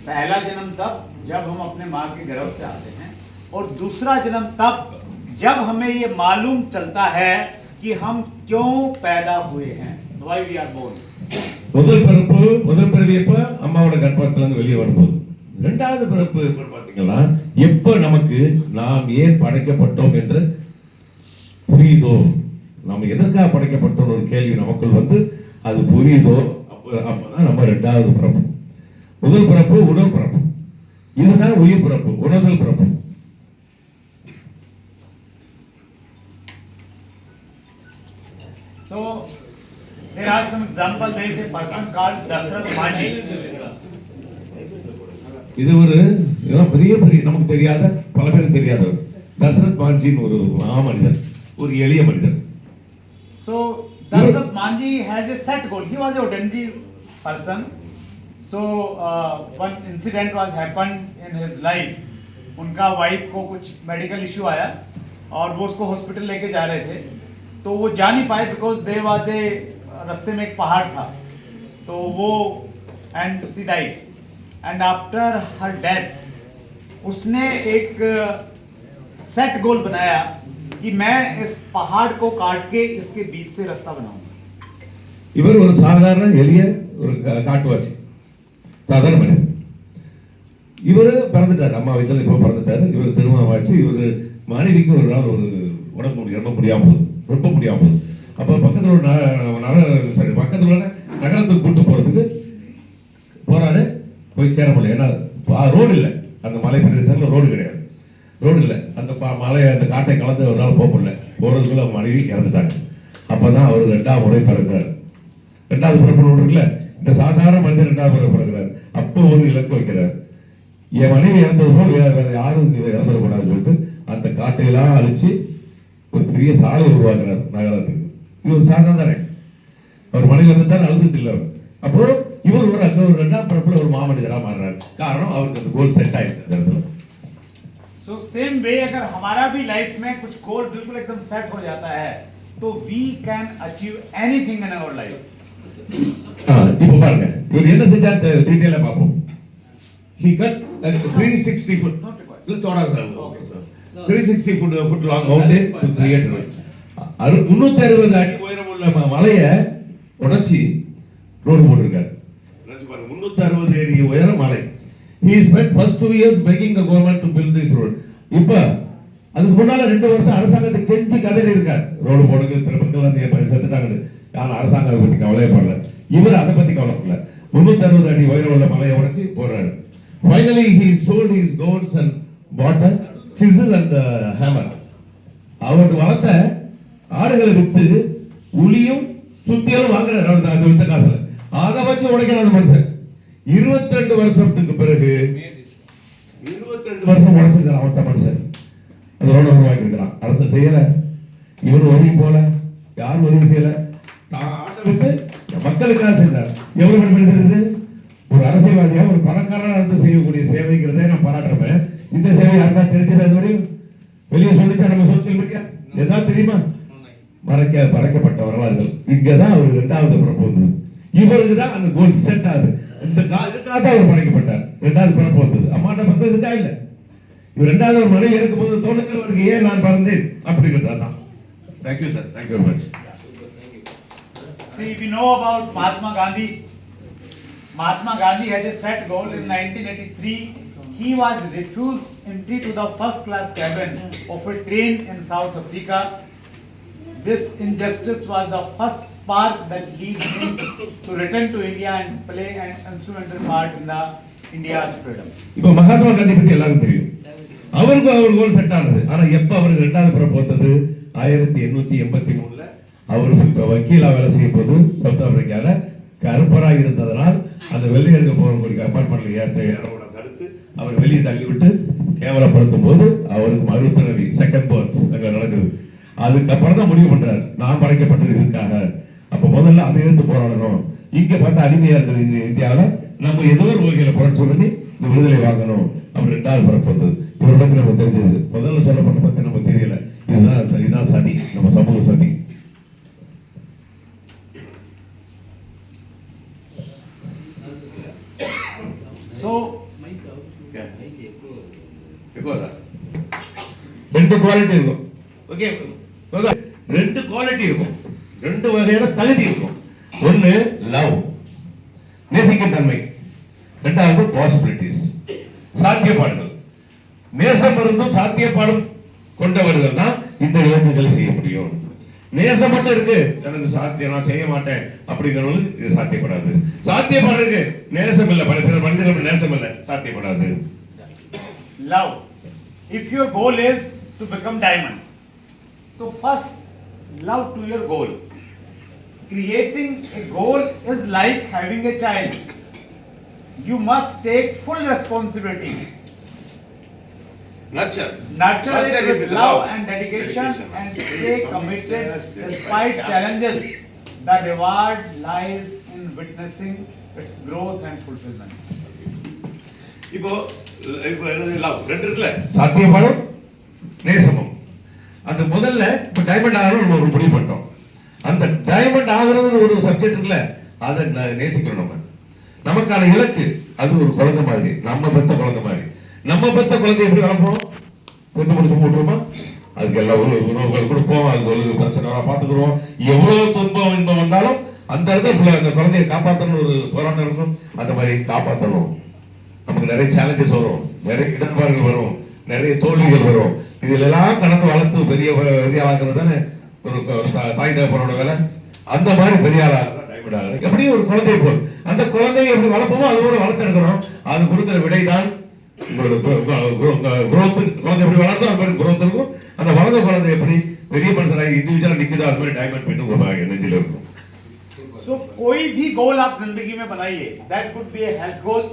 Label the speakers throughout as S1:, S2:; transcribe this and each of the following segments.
S1: पहला जन्म तब जब हम अपने माँ के गर्भ से आते हैं, और दूसरा जन्म तब जब हमें ये मालूम चलता है कि हम क्यों पैदा हुए हैं, why we are born.
S2: முதல் பிறப்பு முதல் பிறவியப்ப அம்மாவோட கர்ப்பத்துல இருந்து வெளியே வரும்போது, இரண்டாவது பிறப்பு எப்ப பாத்தீங்கன்னா எப்ப நமக்கு நாம் ஏன் படைக்கப்பட்டோம் என்று புரியுதோ, நாம் எதற்காக படைக்கப்பட்டோம் ஒரு கேள்வி நமக்குள் வந்து அது புரியுதோ அப்பதான் நம்ம இரண்டாவது பிறப்பு. முதல் பிறப்பு உடல் பிறப்பு, இதுதான் உயிர் பிறப்பு, உணர்தல் பிறப்பு.
S1: So there are some examples. There is a person called Dasrath Manji.
S2: இது ஒரு பெரிய பெரிய நமக்கு தெரியாத பல பேருக்கு தெரியாதவர் தசரத் மாஞ்சின்னு ஒரு மனிதர், ஒரு எளிய மனிதர்.
S1: So Dasrath Manji has a set goal. He was a ordinary person. So one incident was happened in his life. उनका वाइफ को कुछ मेडिकल इशू आया और वो उसको हॉस्पिटल लेके जा रहे थे, तो वो जा नहीं पाए बिकॉज देयर वाज ए रास्ते में एक पहाड़ था, तो वो and she died. And after her death उसने एक सेट गोल बनाया कि मैं इस पहाड़ को काट के इसके बीच से रास्ता बनाऊंगा.
S2: இவர் ஒரு சாதாரண எளிய ஒரு காட்டுவாசி, சாதாரண மனிதர். இவர் பிறந்துட்டார், அம்மா வயிற்றுல இப்போ பிறந்துட்டாரு. இவர் திருமணம் ஆச்சு. இவர் மனைவிக்கு ஒரு நாள் ஒரு ரொம்ப முடியாம போகுது, ரொம்ப முடியாம போகுது. அப்போ பக்கத்தில் ஒரு பக்கத்தில் உள்ள நகரத்துக்கு கூட்டு போறதுக்கு போறாரு. போய் சேர முடியல, ஏன்னா ரோடு இல்லை, அந்த மலை பிரதேசத்தில் ரோடு கிடையாது, ரோடு இல்லை. அந்த மலை அந்த காட்டை கலந்து ஒரு நாள் போக முடியல. போறதுக்குள்ள மனைவி இறந்துட்டாங்க. அப்பதான் அவர் 2ஆவது முறை பிறக்கிறார். 2வது பிறப்பு இருக்குல்ல, இந்த சாதாரண மனிதர் 2வது பிறப்பு பிறக்கிறார். அப்போ ஒரு இலக்கு வைக்கிறார், என் மனைவி இறந்தது போல் வேற யாரும் இறந்துடக்கூடாதுன்னு சொல்லிட்டு அந்த காட்டையெல்லாம் அழிச்சு ஒரு பெரிய சாலை உருவாக்குறார் நகரத்துக்கு. இது ஒரு சாதனை தானே. அவர் மனைவி இறந்துட்டார், அழுதுட்டு இல்லை. அப்போ இவர் ஒரு அங்க ஒரு 2ஆம் பிறப்புல ஒரு மாமனிதராக மாறுறாரு. காரணம் அவருக்கு அந்த கோல் செட் ஆயிடுச்சு அந்த இடத்துல.
S1: So same way अगर हमारा भी लाइफ में कुछ गोल बिल्कुल एकदम सेट हो जाता है तो we can achieve anything in our life.
S2: இப்போ பாருங்க இவர் என்ன செஞ்சார் டீடைலா பாப்போம். He cut a 360 foot. थोड़ा सा 360 foot long mountain to create road. 360 அடி உயரமுள்ள மலையை உடைச்சி ரோடு போட்டிருக்காரு. 360 அடி உயரம் மலை. He spent first 2 years begging the government to build this road. இப்ப அதுக்கு முன்னால 2 வருஷம் அரசாங்கத்தை கெஞ்சி கதறி இருக்கார், ரோடு போடுங்க, திருப்பங்கெல்லாம் செத்துட்டாங்க. யாரும் அரசாங்கத்தை பத்தி கவலைப்படல, இவர் அதை பத்தி கவலைப்படல. 360 அடி உயரம் உள்ள மலையை உடைச்சி போடுறாரு. Finally he sold his goats and bought a chisel and a hammer. அவருக்கு வளர்த்த ஆடுகளை வித்து உளியும் சுத்தியலும் வாங்குறாரு. அவர் அதை வித்த காசுல அதை வச்சு உடைக்கிறார் மனுஷன். 22 வருஷத்துக்கு பிறகு 22 வருஷம் உடைச்சிருக்கான் அவத்த மனுஷன். அது ரோட உருவாக்கி இருக்கிறான். அரசு செய்யல, இவர் உதவி போல, யாரும் உதவி செய்யல. ஆட்டை விட்டு மக்களுக்காக செய்தார். எவ்வளவு மனிதர் இது? ஒரு அரசியல்வாதியா ஒரு பணக்காரனா இருந்து செய்யக்கூடிய சேவைங்கிறதே நான் பாராட்டுறேன். இந்த சேவை யாருக்கா தெரிஞ்சது வரையும் வெளியே சொல்லிச்சா நம்ம சோசியல் மீடியா ஏதாவது தெரியுமா? மறைக்கப்பட்டவர்கள். இங்கதான் அவர் 2வது பிறப்பு வந்தது. இவருக்கு தான் அந்த கோல் செட் ஆகுது. இதுக்காக தான் அவர் படைக்கப்பட்டார். 2வது பிறப்பு வந்தது. அம்மாட்ட பிறந்தது இதுக்காக இல்லை. இவர் 2வது ஒரு மனைவி இருக்கும் போது தோணுக்கிறவருக்கு ஏன் நான் பிறந்தேன் அப்படிங்கிறதா தான். Thank you sir, thank you very much.
S1: See, we know about Mahatma Gandhi. Mahatma Gandhi has a set goal. In 1983 he was refused entry to the first class cabin of a train in South Africa. This injustice was the first spark that led him to return to India and play an instrumental part in the India's freedom.
S2: இப்போ மகாத்மா காந்தி பத்தி எல்லாரும் தெரியும். அவருக்கு அவர் goal set ஆனது. ஆனா எப்ப அவருக்கு 2வது பிறப்பு வந்தது? 1883ல அவர் வக்கீலா வேலை செய்யும் போது சவுத் ஆப்பிரிக்கால கருப்பராக இருந்ததனால் அந்த வெள்ளையருக்கு போகக்கூடிய கம்பார்ட்மெண்ட்ல ஏறோட தடுத்து அவர் வெளியே தள்ளி விட்டு கேவலப்படுத்தும் போது அவருக்கு மறுபிறவி செகண்ட் பர்த்ஸ் அங்க நடக்குது. அதுக்கப்புறம் தான் முடிவு பண்றாரு, நான் படைக்கப்பட்டது இதுக்காக. அப்ப முதல்ல அதை எதிர்த்து போராடணும். இங்க பார்த்தா அடிமையா இருக்கிறது இந்தியாவில், நம்ம ஏதோ ஒரு வகையில புரட்சி பண்ணி இந்த விடுதலை வாங்கணும். அப்படி 2வது பிறப்பு வந்தது. இவரை பத்தி நம்ம தெரிஞ்சது. முதல்ல சொல்லப்பட்ட பத்தி நம்ம தெரியல. இதுதான் சதி, நம்ம சமூக சதி.
S1: So
S2: ரெண்டு குவாலிட்டி இருக்கும். ஓகே, ரெண்டு குவாலிட்டி இருக்கும், ரெண்டு வகையான தகுதி இருக்கும். ஒன்னு லவ், நேசிக்கும் தன்மை. ரெண்டாவது பாசிபிலிட்டிஸ், சாத்தியப்பாடுகள். நேசம் இருந்தும் சாத்தியப்பாடும் கொண்டவர்கள் தான் இந்த இலக்குகளை செய்ய முடியும். நேசம் மட்டும் இருக்கு, எனக்கு சாத்தியம், நான் செய்ய மாட்டேன் அப்படிங்கிறவங்களுக்கு இது சாத்தியப்படாது. சாத்தியப்படுறதுக்கு நேசம் இல்லை, மனிதர்கள் நேசம் இல்லை, சாத்தியப்படாது.
S1: Love. If your goal is to become diamond, so first love to your goal. Creating a goal is like having a child. You must take full responsibility.
S2: Nurture
S1: Nurture it with love and dedication and stay committed despite challenges. The reward lies in witnessing its growth and fulfillment.
S2: இப்போ love ரெண்டு இருக்குல்ல, சாத்தியப்பாடும் நேசமும். அந்த முதல்ல இப்போ diamond ஆகணும் நம்ம ஒரு முடிவு பண்ணிட்டோம். அந்த டைமண்ட் ஆகுறதுன்னு ஒரு சப்ஜெக்ட் இருக்குல்ல, அதை நேசிக்கணும். நமக்கான இலக்கு அது ஒரு குழந்தை மாதிரி, நம்ம பெத்த குழந்தை மாதிரி. நம்ம பெத்த குழந்தை எப்படி வளர்ப்போம்? பெத்து முடிச்சு போட்டுருமா, அதுக்கு எல்லா உணவுகள் கொடுப்போம், அதுக்கு ஒரு பிரச்சனை பார்த்துக்குறோம். எவ்வளவு துன்பம் இன்பம் வந்தாலும் அந்த இடத்துல அந்த குழந்தையை காப்பாற்றணும் ஒரு போராட்டம் இருக்கும். அந்த மாதிரி காப்பாற்றணும். நமக்கு நிறைய சேலஞ்சஸ் வரும், நிறைய இடர்பாடுகள் வரும், நிறைய தோல்விகள் வரும். இதெல்லாம் கடந்து வளர்த்து பெரிய ஆளாக்குறது தானே ஒரு தாய் தகப்பனோட வேலை. அந்த மாதிரி பெரிய ஆளா டைமண்ட் ஆகுது. எப்படி ஒரு குழந்தை போல் அந்த குழந்தையை எப்படி வளர்ப்போமோ அது போல வளர்த்தெடுக்கணும். அது கொடுக்கிற விடை தான் உங்களோட குரோத். குழந்தை எப்படி வளர்த்தோ அது மாதிரி குரோத் இருக்கும். அந்த வளர்ந்த குழந்தை எப்படி பெரிய மனுஷனாக இண்டிவிஜுவலா நிக்குதோ அது மாதிரி டைமண்ட் போயிட்டு உங்க நெஞ்சில இருக்கும்.
S1: So कोई भी गोल आप जिंदगी में बनाइए, that could be a health goal,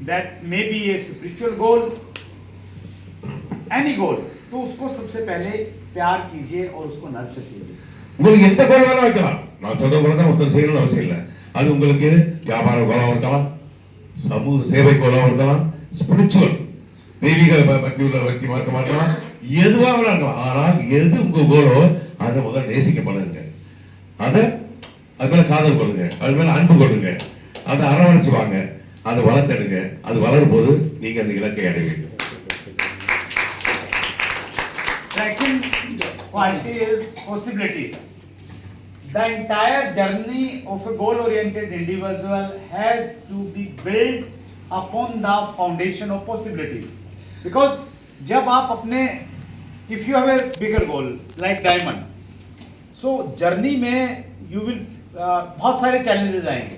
S1: that may be a spiritual goal, any goal. तो उसको सबसे पहले प्यार कीजिए और उसको नर्चर कीजिए.
S2: உங்களுக்கு எந்த கோல் வேணா வைக்கலாம். நான் சொல்ற கோல் தான் ஒருத்தர் செய்யணும்னு அவசியம் இல்லை. அது உங்களுக்கு வியாபார கோலாக இருக்கலாம், சமூக சேவை கோலாக இருக்கலாம், ஸ்பிரிச்சுவல் தெய்வீக பக்தி உள்ள பக்திமா இருக்க மாட்டலாம், எதுவாக இருக்கலாம். ஆனால் எது உங்க கோலோ அதை முதல்ல நேசிக்க பழகுங்க. அதை அது மேல காதல் கொள்ளுங்க, அது மேல அன்பு கொள்ளுங்க, அதை அரவணைச்சு வாங்க, அதை வளர்த்தெடுங்க. அது வளரும் போது நீங்க அந்த இலக்கை அடைவீங்க.
S1: Second quality is possibilities. The entire journey of a goal-oriented individual has to be built upon the foundation of possibilities. Because जब आप अपने if you have a bigger goal like diamond, so journey में you will बहुत सारे challenges आएंगे.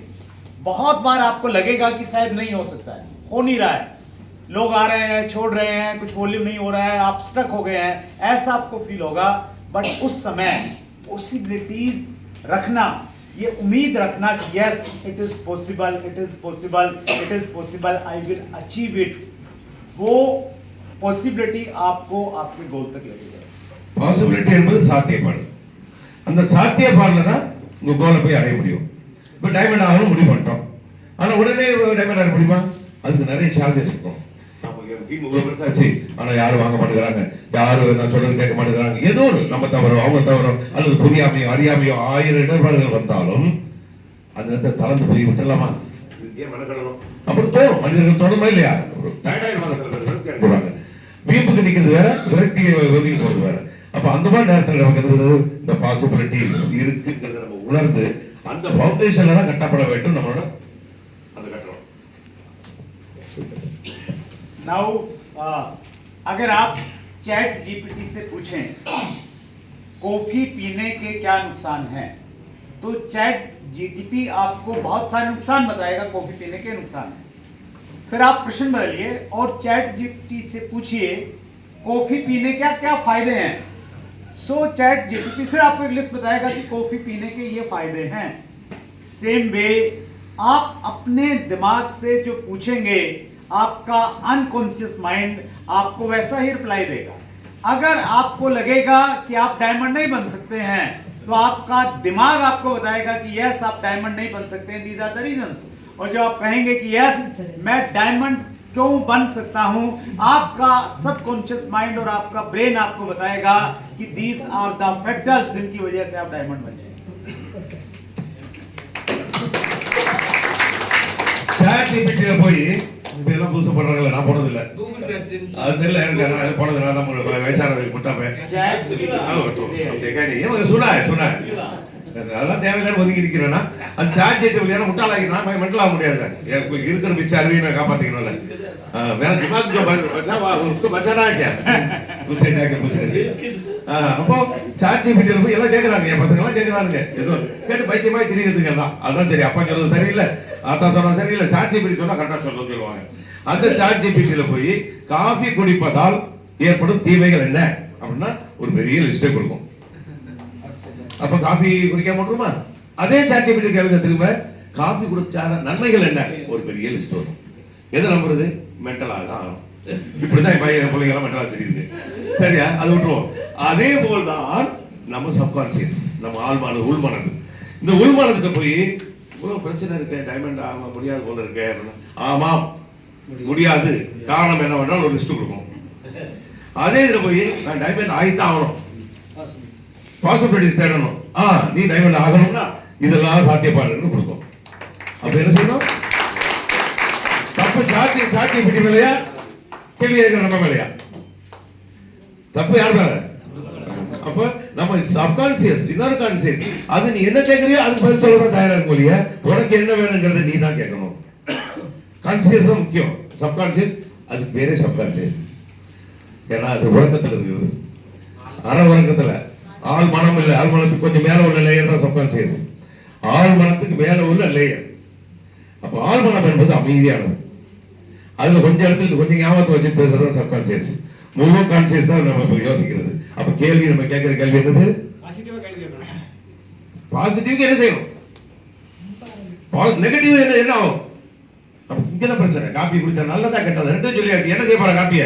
S1: बहुत बार आपको लगेगा कि शायद नहीं हो सकता है, हो नहीं रहा है, लोग आ रहे हैं, छोड़ रहे हैं, कुछ वॉल्यूम नहीं हो रहा है, आप स्टक हो गए हैं, ऐसा आपको फील होगा. बट उस समय पॉसिबिलिटीज रखना, ये उम्मीद रखना कि yes it is possible, it is possible, it is possible, I will achieve it. वो पॉसिबिलिटी आपको आपके गोल तक लेके जाए.
S2: பாசிபிலிட்டி என்பது சாத்தியப்பாடு. அந்த சாத்தியப்பாடுல தான் உங்க கோலை போய் அடைய முடியும். இப்போ டைமண்ட் ஆகணும் முடிவு பண்ணிட்டோம். ஆனால் உடனே டைமண்ட் ஆக முடியுமா? அதுக்கு நிறைய சேலஞ்சஸ் இருக்கும். பெருசாச்சு ஆனால் யாரும் வாங்க மாட்டேங்கிறாங்க, யாரும் நான் சொல்றது கேட்க மாட்டேங்கிறாங்க, ஏதோ நம்ம தவறோ அவங்க தவறோ அல்லது புரியாமையோ அறியாமையோ 1000 இடர்பாடுகள் வந்தாலும் அந்த இடத்தை தளர்ந்து போய் விட்டுலாமா? அப்படி தோணும், மனிதர்கள் தோணுமா இல்லையா? டயர்டாயிருவாங்க, வீம்புக்கு நிக்கிறது வேற, விரக்தியை ஒதுக்கி போறது வேற. அப்ப அந்த மாதிரி நேரத்தில் நமக்கு இந்த பாசிபிலிட்டிஸ் இருக்குங்கிறத நம்ம உணர்ந்து அந்த ஃபவுண்டேஷன்ல தான் கட்டப்பட வேண்டும் நம்மளோட அந்த கட்டடம்.
S1: Now, अगर आप चैट जीपीटी से पूछें कॉफी पीने के क्या नुकसान हैं, तो चैट जीटीपी आपको बहुत सारे नुकसान बताएगा, कॉफी पीने के नुकसान है. फिर आप प्रश्न बदलिए और चैट जीपीटी से पूछिए कॉफी पीने के क्या फायदे हैं. सो चैट जीपीटी फिर आपको एक लिस्ट बताएगा कि कॉफी पीने के ये फायदे हैं. सेम वे आप अपने दिमाग से जो पूछेंगे आपका अनकॉन्शियस माइंड आपको वैसा ही रिप्लाई देगा. अगर आपको लगेगा कि आप डायमंड नहीं बन सकते हैं तो आपका दिमाग आपको बताएगा कि यस आप डायमंड नहीं बन सकते हैं, दीज आर द रीजंस. और जब आप कहेंगे कि यस मैं डायमंड क्यों बन सकता हूं, आपका सबकॉन्शियस माइंड और आपका ब्रेन आपको बताएगा कि दीज आर द फैक्टर्स जिनकी वजह से आप डायमंड बन जाएंगे.
S2: चैट जीपीटी போய் இப்ப எல்லாம் புதுசா பண்றாங்கல்ல, நான் போனதில்ல. அது தெரியல எனக்கு, நான் போனது நான் தான் வயசானவருக்கு முட்டாப்பேன். சொன்ன அதெல்லாம் தேவையில்லாம ஒதுங்கி நிக்கிறேன்னா அந்த சார்ஜ் வழியான முட்டாளாக்கி நான் மென்டல் ஆக முடியாது. இருக்கிற மிச்ச அறிவியை நான் காப்பாத்திக்கணும்ல. मेरा दिमाग जो बचा उसको बचाना है क्या दूसरे जाके पूछने से அப்போ சார்ஜ் ஜிபிடில போய் எல்லாம் கேக்குறாங்க, என் பசங்க எல்லாம் கேக்குறாங்க, ஏதோ கேட்டு பைத்தியமாய் தெரியுதுங்க எல்லாம். அதான் சரி, அப்பா சொல்றது சரியில்லை, ஆத்தா சொன்னா சரியில்லை, சார்ஜ் ஜிபிடி சொன்னா கரெக்டா சொல்லுவாங்க. அந்த சார்ஜ் ஜிபிடில போய் காஃபி குடிப்பதால் ஏற்படும் தீமைகள் என்ன அப்படின்னா ஒரு பெரிய லிஸ்டே கொடுக்கும். அப்ப காஃபி குடிக்காம விட்டுருமா? அதே சார்ஜ் ஜிபிடி கேளுங்க திரும்ப, காஃபி குடிச்சா நன்மைகள் என்ன, ஒரு பெரிய லிஸ்ட் வரும். எதை நம்புறது? மென்டலாக தான் ஆகும். இப்படிதான் என் பிள்ளைங்க எல்லாம் மென்டலா தெரியுது. சரியா? அது விட்டுருவோம். அதே போல்தான் நம்ம சப்கான்சியஸ், நம்ம ஆழ்மான உள்மனது. இந்த உள்மனதுக்கு போய் இவ்வளவு பிரச்சனை இருக்கு, டைமண்ட் ஆக முடியாது போல இருக்கு அப்படின்னா, ஆமாம் முடியாது, காரணம் என்னவென்றால் ஒரு லிஸ்ட் கொடுக்கும். அதே இதுல போய் நான் டைமண்ட் ஆகித்தான் ஆகணும், பாசிபிலிட்டிஸ் தேடணும், நீ டைமண்ட் ஆகணும்னா இதெல்லாம் சாத்தியப்பாடுன்னு கொடுக்கும். அப்ப என்ன செய்யணும்? தப்பு சாட்சி பிடி மேலையா, கேள்வி இருக்கிற நம்ம மேலையா? தப்பு யார் மேல? அப்ப நம்ம சப்கான்சியஸ், இன்னர் கான்சியஸ், அது நீ என்ன கேட்கறியோ அதுக்கு பதில் சொல்லதான் தயாரா இருக்கும் இல்லையா? உனக்கு என்ன வேணுங்கிறத நீ தான் கேட்கணும். கான்சியஸ் தான் முக்கியம். சப்கான்சியஸ் அதுக்கு பேரே சப்கான்சியஸ். ஏன்னா அது உறக்கத்துல இருக்குது, அற உறக்கத்துல. ஆள் மனம் இல்லை, ஆள் மனத்துக்கு கொஞ்சம் மேல உள்ள லேயர் தான் சப்கான்சியஸ். ஆள் மனத்துக்கு மேல உள்ள லேயர். அப்ப ஆள் மனம் என்பது அமைதியானது. அதுல கொஞ்சம் இடத்துல கொஞ்சம் ஞாபகத்தை வச்சு பேசுறது சப்கான்சியஸ். முழு கான்சியஸ் தான் நம்ம யோசிக்கிறது. அப்ப கேள்வி நம்ம கேட்கிற கேள்வி என்னது? பாசிட்டிவ் என்ன செய்யணும், நெகட்டிவ் என்ன ஆகும்? அப்ப இங்கதான் பிரச்சனை. காப்பி குடிச்சா நல்லதா கெட்டதா ரெண்டும் சொல்லியாச்சு. என்ன செய்ய போற காப்பிய?